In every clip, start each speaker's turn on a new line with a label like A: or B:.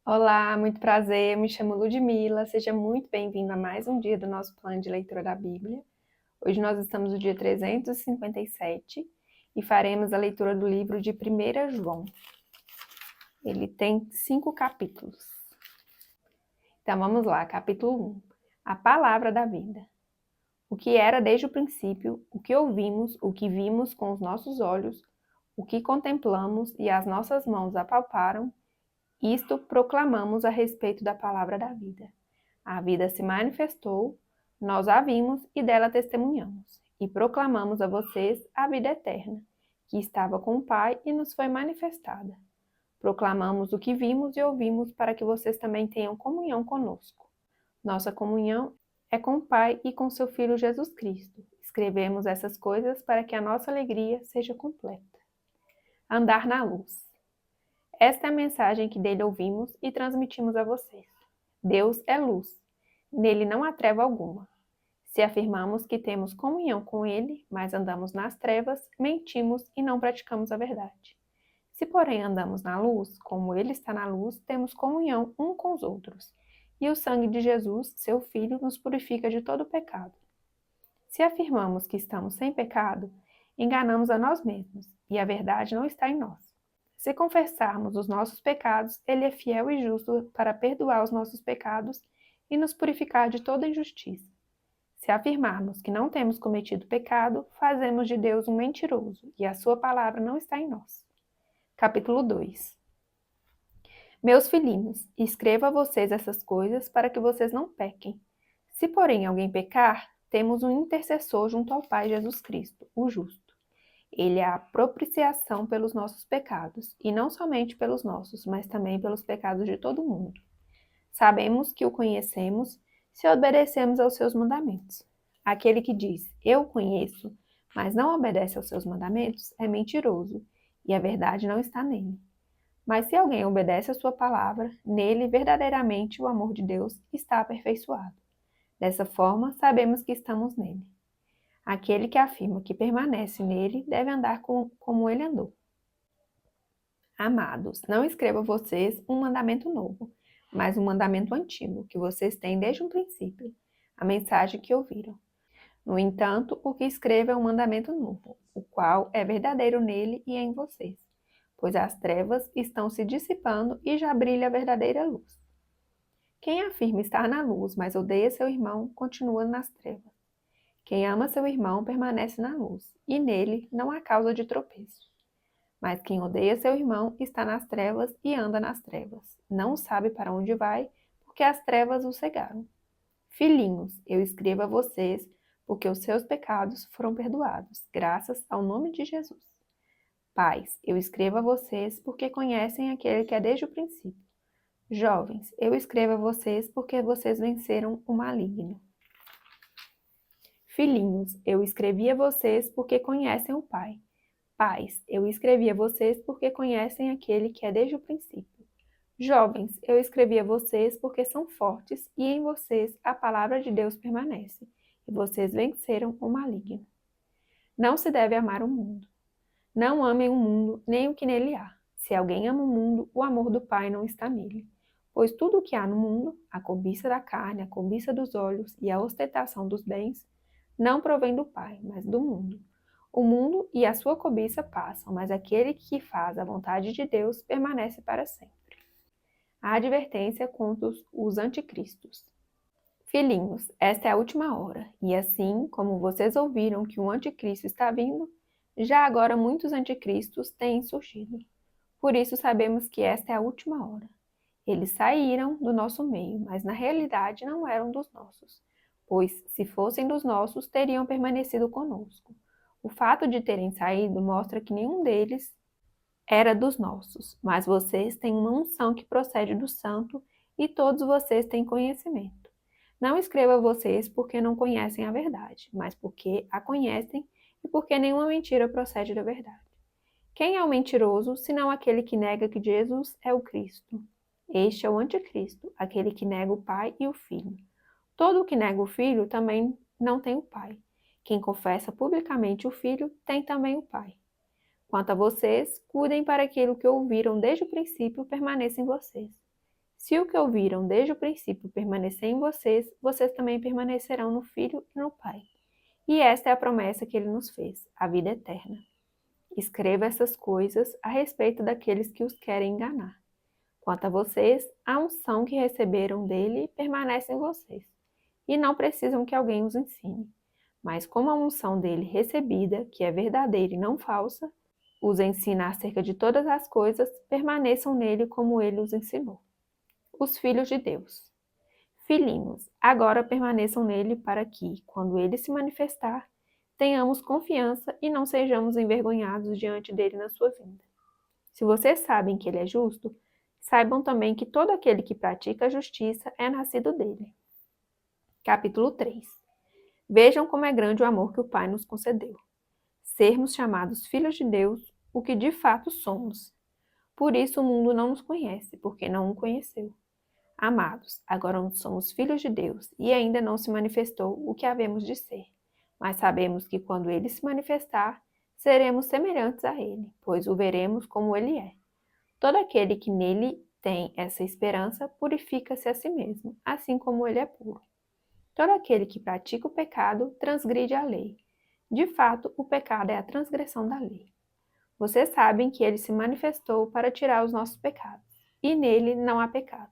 A: Olá, muito prazer. Me chamo Ludmila. Seja muito bem-vindo a mais um dia do nosso plano de leitura da Bíblia. Hoje nós estamos no dia 357 e faremos a leitura do livro de 1 João. Ele tem 5 capítulos. Então vamos lá, capítulo 1. A palavra da vida. O que era desde o princípio, o que ouvimos, o que vimos com os nossos olhos, o que contemplamos e as nossas mãos apalparam, isto proclamamos a respeito da palavra da vida. A vida se manifestou, nós a vimos e dela testemunhamos, e proclamamos a vocês a vida eterna, que estava com o Pai e nos foi manifestada. Proclamamos o que vimos e ouvimos para que vocês também tenham comunhão conosco. Nossa comunhão é com o Pai e com seu Filho Jesus Cristo. Escrevemos essas coisas para que a nossa alegria seja completa. Andar na luz. Esta é a mensagem que dele ouvimos e transmitimos a vocês. Deus é luz. Nele não há treva alguma. Se afirmamos que temos comunhão com ele, mas andamos nas trevas, mentimos e não praticamos a verdade. Se, porém, andamos na luz, como ele está na luz, temos comunhão um com os outros. E o sangue de Jesus, seu Filho, nos purifica de todo pecado. Se afirmamos que estamos sem pecado, enganamos a nós mesmos, e a verdade não está em nós. Se confessarmos os nossos pecados, ele é fiel e justo para perdoar os nossos pecados e nos purificar de toda injustiça. Se afirmarmos que não temos cometido pecado, fazemos de Deus um mentiroso, e a sua palavra não está em nós. Capítulo 2. Meus filhinhos, escrevo a vocês essas coisas para que vocês não pequem. Se, porém, alguém pecar, temos um intercessor junto ao Pai, Jesus Cristo, o justo. Ele é a propiciação pelos nossos pecados, e não somente pelos nossos, mas também pelos pecados de todo mundo. Sabemos que o conhecemos se obedecemos aos seus mandamentos. Aquele que diz, eu o conheço, mas não obedece aos seus mandamentos, é mentiroso, e a verdade não está nele. Mas se alguém obedece a sua palavra, nele verdadeiramente o amor de Deus está aperfeiçoado. Dessa forma, sabemos que estamos nele. Aquele que afirma que permanece nele deve andar como ele andou. Amados, não escrevo a vocês um mandamento novo, mas um mandamento antigo, que vocês têm desde o princípio, a mensagem que ouviram. No entanto, o que escrevo é um mandamento novo, o qual é verdadeiro nele e em vocês, pois as trevas estão se dissipando e já brilha a verdadeira luz. Quem afirma estar na luz, mas odeia seu irmão, continua nas trevas. Quem ama seu irmão permanece na luz, e nele não há causa de tropeço. Mas quem odeia seu irmão está nas trevas e anda nas trevas. Não sabe para onde vai, porque as trevas o cegaram. Filhinhos, eu escrevo a vocês, porque os seus pecados foram perdoados, graças ao nome de Jesus. Pais, eu escrevo a vocês, porque conhecem aquele que é desde o princípio. Jovens, eu escrevo a vocês, porque vocês venceram o maligno. Filhinhos, eu escrevi a vocês porque conhecem o Pai. Pais, eu escrevi a vocês porque conhecem aquele que é desde o princípio. Jovens, eu escrevi a vocês porque são fortes e em vocês a palavra de Deus permanece, e vocês venceram o maligno. Não se deve amar o mundo. Não amem o mundo, nem o que nele há. Se alguém ama o mundo, o amor do Pai não está nele. Pois tudo o que há no mundo, a cobiça da carne, a cobiça dos olhos e a ostentação dos bens, não provém do Pai, mas do mundo. O mundo e a sua cobiça passam, mas aquele que faz a vontade de Deus permanece para sempre. A advertência contra os anticristos. Filhinhos, esta é a última hora, e assim como vocês ouviram que o anticristo está vindo, já agora muitos anticristos têm surgido. Por isso sabemos que esta é a última hora. Eles saíram do nosso meio, mas na realidade não eram dos nossos, pois se fossem dos nossos, teriam permanecido conosco. O fato de terem saído mostra que nenhum deles era dos nossos, mas vocês têm uma unção que procede do Santo e todos vocês têm conhecimento. Não escrevo a vocês porque não conhecem a verdade, mas porque a conhecem e porque nenhuma mentira procede da verdade. Quem é o mentiroso, senão aquele que nega que Jesus é o Cristo? Este é o anticristo, aquele que nega o Pai e o Filho. Todo o que nega o Filho também não tem o Pai. Quem confessa publicamente o Filho tem também o Pai. Quanto a vocês, cuidem para que aquilo que ouviram desde o princípio permaneça em vocês. Se o que ouviram desde o princípio permanecer em vocês, vocês também permanecerão no Filho e no Pai. E esta é a promessa que ele nos fez, a vida eterna. Escreva essas coisas a respeito daqueles que os querem enganar. Quanto a vocês, a unção que receberam dele permanece em vocês, e não precisam que alguém os ensine. Mas como a unção dele recebida, que é verdadeira e não falsa, os ensina acerca de todas as coisas, permaneçam nele como ele os ensinou. Os filhos de Deus. Filhinhos, agora permaneçam nele para que, quando ele se manifestar, tenhamos confiança e não sejamos envergonhados diante dele na sua vinda. Se vocês sabem que ele é justo, saibam também que todo aquele que pratica a justiça é nascido dele. Capítulo 3. Vejam como é grande o amor que o Pai nos concedeu. Sermos chamados filhos de Deus, o que de fato somos. Por isso o mundo não nos conhece, porque não o conheceu. Amados, agora somos filhos de Deus e ainda não se manifestou o que havemos de ser. Mas sabemos que quando ele se manifestar, seremos semelhantes a ele, pois o veremos como ele é. Todo aquele que nele tem essa esperança purifica-se a si mesmo, assim como ele é puro. Todo aquele que pratica o pecado transgride a lei. De fato, o pecado é a transgressão da lei. Vocês sabem que ele se manifestou para tirar os nossos pecados, e nele não há pecado.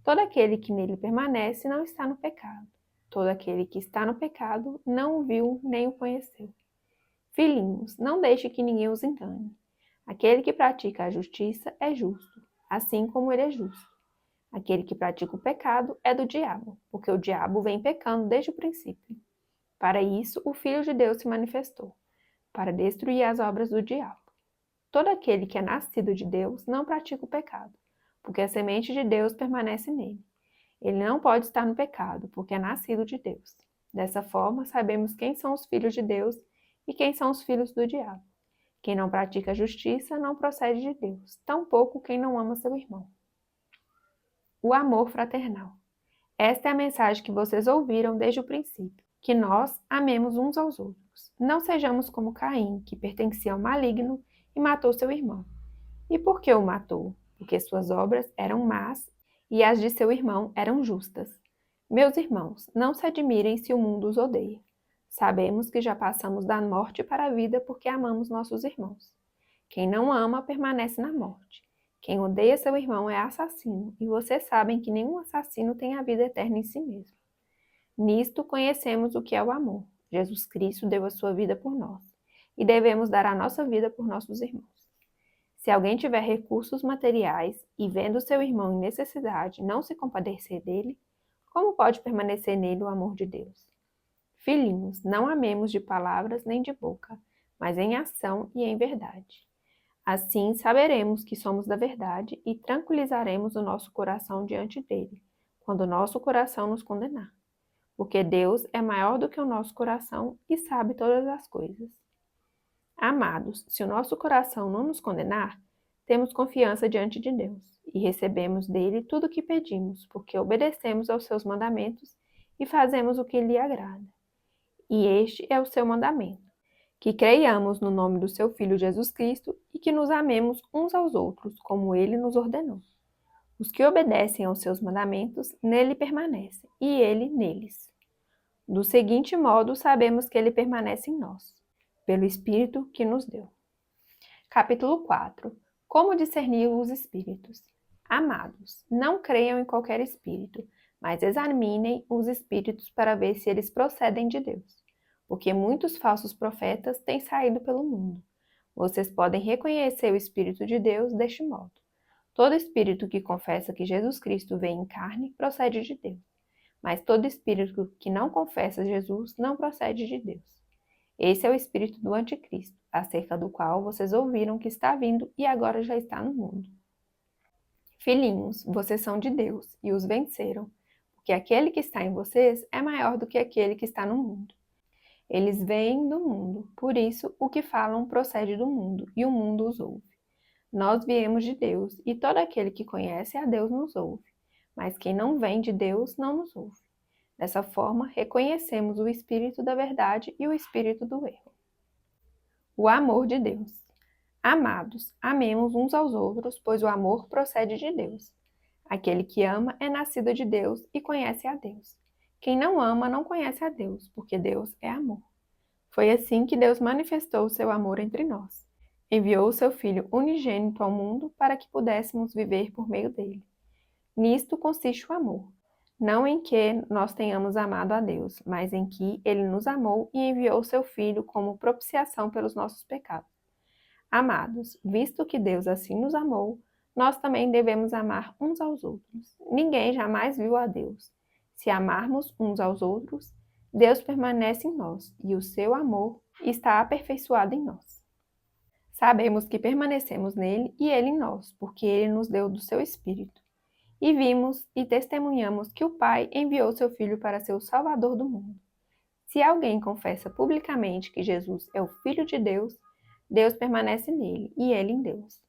A: Todo aquele que nele permanece não está no pecado. Todo aquele que está no pecado não o viu nem o conheceu. Filhinhos, não deixe que ninguém os engane. Aquele que pratica a justiça é justo, assim como ele é justo. Aquele que pratica o pecado é do diabo, porque o diabo vem pecando desde o princípio. Para isso, o Filho de Deus se manifestou, para destruir as obras do diabo. Todo aquele que é nascido de Deus não pratica o pecado, porque a semente de Deus permanece nele. Ele não pode estar no pecado, porque é nascido de Deus. Dessa forma, sabemos quem são os filhos de Deus e quem são os filhos do diabo. Quem não pratica a justiça não procede de Deus, tampouco quem não ama seu irmão. O amor fraternal. Esta é a mensagem que vocês ouviram desde o princípio, que nós amemos uns aos outros. Não sejamos como Caim, que pertencia ao maligno e matou seu irmão. E por que o matou? Porque suas obras eram más e as de seu irmão eram justas. Meus irmãos, não se admirem se o mundo os odeia. Sabemos que já passamos da morte para a vida porque amamos nossos irmãos. Quem não ama permanece na morte. Quem odeia seu irmão é assassino, e vocês sabem que nenhum assassino tem a vida eterna em si mesmo. Nisto conhecemos o que é o amor. Jesus Cristo deu a sua vida por nós, e devemos dar a nossa vida por nossos irmãos. Se alguém tiver recursos materiais e vendo seu irmão em necessidade não se compadecer dele, como pode permanecer nele o amor de Deus? Filhinhos, não amemos de palavras nem de boca, mas em ação e em verdade. Assim saberemos que somos da verdade e tranquilizaremos o nosso coração diante dele, quando o nosso coração nos condenar. Porque Deus é maior do que o nosso coração e sabe todas as coisas. Amados, se o nosso coração não nos condenar, temos confiança diante de Deus e recebemos dele tudo o que pedimos, porque obedecemos aos seus mandamentos e fazemos o que lhe agrada. E este é o seu mandamento: que creiamos no nome do seu Filho Jesus Cristo e que nos amemos uns aos outros, como ele nos ordenou. Os que obedecem aos seus mandamentos, nele permanecem, e ele neles. Do seguinte modo, sabemos que ele permanece em nós, pelo Espírito que nos deu. Capítulo 4. Como discernir os espíritos? Amados, não creiam em qualquer espírito, mas examinem os espíritos para ver se eles procedem de Deus, porque muitos falsos profetas têm saído pelo mundo. Vocês podem reconhecer o Espírito de Deus deste modo. Todo espírito que confessa que Jesus Cristo veio em carne procede de Deus, mas todo espírito que não confessa Jesus não procede de Deus. Esse é o espírito do anticristo, acerca do qual vocês ouviram que está vindo e agora já está no mundo. Filhinhos, vocês são de Deus e os venceram, porque aquele que está em vocês é maior do que aquele que está no mundo. Eles vêm do mundo, por isso o que falam procede do mundo, e o mundo os ouve. Nós viemos de Deus, e todo aquele que conhece a Deus nos ouve, mas quem não vem de Deus não nos ouve. Dessa forma, reconhecemos o espírito da verdade e o espírito do erro. O amor de Deus. Amados, amemos uns aos outros, pois o amor procede de Deus. Aquele que ama é nascido de Deus e conhece a Deus. Quem não ama não conhece a Deus, porque Deus é amor. Foi assim que Deus manifestou o seu amor entre nós. Enviou o seu Filho unigênito ao mundo para que pudéssemos viver por meio dele. Nisto consiste o amor. Não em que nós tenhamos amado a Deus, mas em que ele nos amou e enviou o seu Filho como propiciação pelos nossos pecados. Amados, visto que Deus assim nos amou, nós também devemos amar uns aos outros. Ninguém jamais viu a Deus. Se amarmos uns aos outros, Deus permanece em nós e o seu amor está aperfeiçoado em nós. Sabemos que permanecemos nele e ele em nós, porque ele nos deu do seu Espírito. E vimos e testemunhamos que o Pai enviou seu Filho para ser o Salvador do mundo. Se alguém confessa publicamente que Jesus é o Filho de Deus, Deus permanece nele e ele em Deus.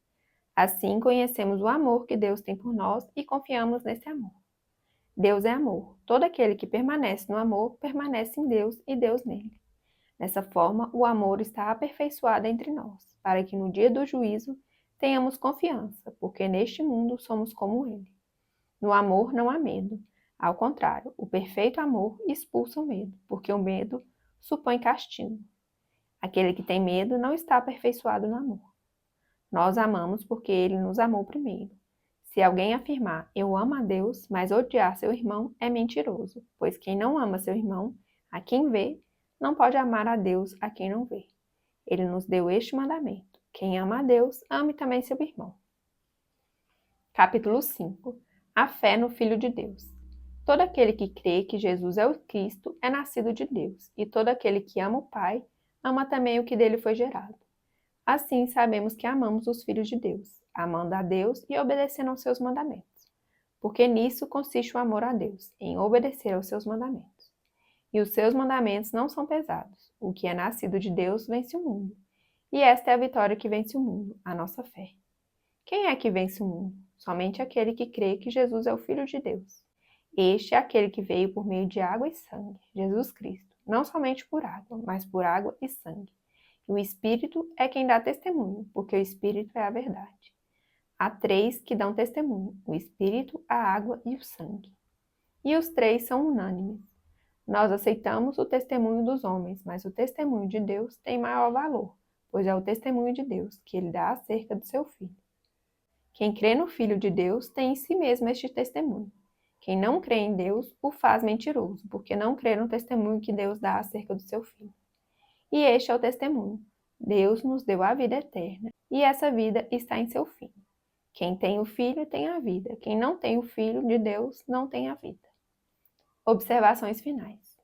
A: Assim conhecemos o amor que Deus tem por nós e confiamos nesse amor. Deus é amor. Todo aquele que permanece no amor permanece em Deus e Deus nele. Dessa forma, o amor está aperfeiçoado entre nós, para que no dia do juízo tenhamos confiança, porque neste mundo somos como ele. No amor não há medo. Ao contrário, o perfeito amor expulsa o medo, porque o medo supõe castigo. Aquele que tem medo não está aperfeiçoado no amor. Nós amamos porque ele nos amou primeiro. Se alguém afirmar, eu amo a Deus, mas odiar seu irmão, é mentiroso, pois quem não ama seu irmão, a quem vê, não pode amar a Deus a quem não vê. Ele nos deu este mandamento: quem ama a Deus, ame também seu irmão. Capítulo 5. A fé no Filho de Deus. Todo aquele que crê que Jesus é o Cristo é nascido de Deus, e todo aquele que ama o Pai, ama também o que dele foi gerado. Assim sabemos que amamos os filhos de Deus, amando a Deus e obedecendo aos seus mandamentos. Porque nisso consiste o amor a Deus, em obedecer aos seus mandamentos. E os seus mandamentos não são pesados. O que é nascido de Deus vence o mundo. E esta é a vitória que vence o mundo, a nossa fé. Quem é que vence o mundo? Somente aquele que crê que Jesus é o Filho de Deus. Este é aquele que veio por meio de água e sangue, Jesus Cristo, não somente por água, mas por água e sangue. E o Espírito é quem dá testemunho, porque o Espírito é a verdade. Há três que dão testemunho: o Espírito, a água e o sangue. E os três são unânimes. Nós aceitamos o testemunho dos homens, mas o testemunho de Deus tem maior valor, pois é o testemunho de Deus que ele dá acerca do seu Filho. Quem crê no Filho de Deus tem em si mesmo este testemunho. Quem não crê em Deus o faz mentiroso, porque não crê no testemunho que Deus dá acerca do seu Filho. E este é o testemunho: Deus nos deu a vida eterna, e essa vida está em seu Filho. Quem tem o Filho tem a vida. Quem não tem o Filho de Deus não tem a vida. Observações finais.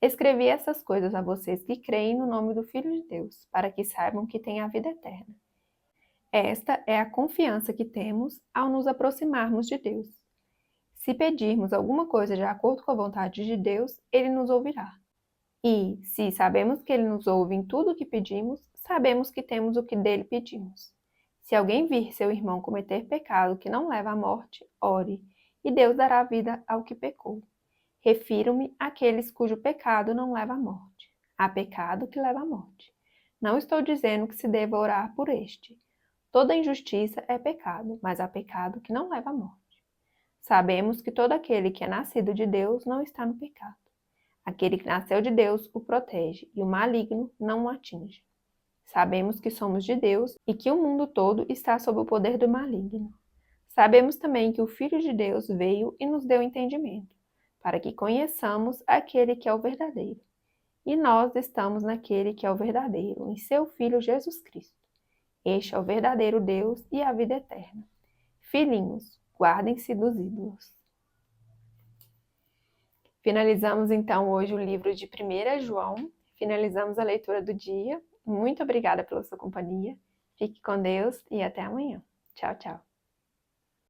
A: Escrevi essas coisas a vocês que creem no nome do Filho de Deus, para que saibam que têm a vida eterna. Esta é a confiança que temos ao nos aproximarmos de Deus. Se pedirmos alguma coisa de acordo com a vontade de Deus, Ele nos ouvirá. E, se sabemos que Ele nos ouve em tudo o que pedimos, sabemos que temos o que dele pedimos. Se alguém vir seu irmão cometer pecado que não leva à morte, ore, e Deus dará vida ao que pecou. Refiro-me àqueles cujo pecado não leva à morte. Há pecado que leva à morte. Não estou dizendo que se deva orar por este. Toda injustiça é pecado, mas há pecado que não leva à morte. Sabemos que todo aquele que é nascido de Deus não está no pecado. Aquele que nasceu de Deus o protege, e o maligno não o atinge. Sabemos que somos de Deus e que o mundo todo está sob o poder do maligno. Sabemos também que o Filho de Deus veio e nos deu entendimento, para que conheçamos aquele que é o verdadeiro. E nós estamos naquele que é o verdadeiro, em seu Filho Jesus Cristo. Este é o verdadeiro Deus e a vida eterna. Filhinhos, guardem-se dos ídolos. Finalizamos então hoje o livro de 1 João. Finalizamos a leitura do dia. Muito obrigada pela sua companhia. Fique com Deus e até amanhã. Tchau, tchau.